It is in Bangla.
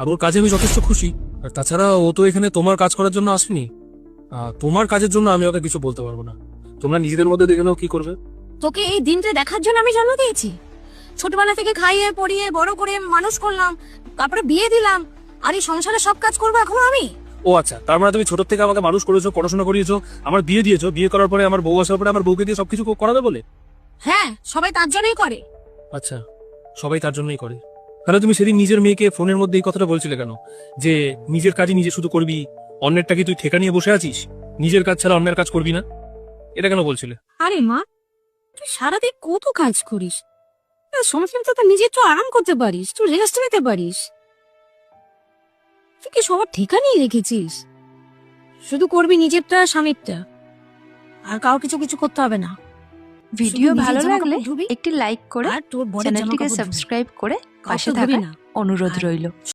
আর ওর কাজে আমি যথেষ্ট খুশি। আর তাছাড়া ও তো এখানে তোমার কাজ করার জন্য আসেনি। তোমার কাজের জন্য আমি ওকে কিছু বলতে পারবো না। তোমরা নিজেদের মধ্যে দেখে নাও কি করবে। তোকে এই দিনটা দেখার জন্য আমি জন্ম দিয়েছি। ছোটবেলা থেকে খাইয়ে পড়িয়ে বড় করে মানুষ করলাম, তারপরে বিয়ে দিলাম, আর এই সংসারে সব কাজ করবো এখনো আমি। ও আচ্ছা, তার মানে তুমি ছোট থেকে আমাকে মানুষ করেছো, পড়াশোনা করিয়েছো, আমার বিয়ে দিয়েছো, বিয়ে করার পরে আমার বউ আসার পরে আমার বউকে দিয়ে সবকিছু করাবে বলে? হ্যাঁ, সবাই তার জন্যই করে। আচ্ছা, সবাই তার জন্যই করে। তাহলে তুমি সেদিন নিজের মেয়েকে ফোনের মধ্যে এই কথাটা বলছিলে কেন, যে নিজের কাজই নিজে শুধু করবি, অন্যেরটা কি তুই ঠেকা নিয়ে বসে আছিস, নিজের কাজ ছাড়া অন্যের কাজ করবি না? এটা কেন বলছিলে? আরে মা, তুই সারাদিন কত কাজ করিস, সময় তো নিজে একটু আরাম করতে পারিস, তুই রেস্ট নিতে পারিস। তুই কি সবার ঠিকা নিয়ে রেখেছিস? শুধু করবি নিজেরটা, স্বামীরটা, আর কাউ কিছু কিছু করতে হবে না। ভিডিও শুধু নিজের ভালো জামা লাগলে কাপড় ধুবি একটি লাইক করে আর তোর বরের জামা চ্যানেলটিকে কাপড় ধুবি। সাবস্ক্রাইব করে কাউকে পাশে ধুবি থাকার না। অনুরোধ আর রইল।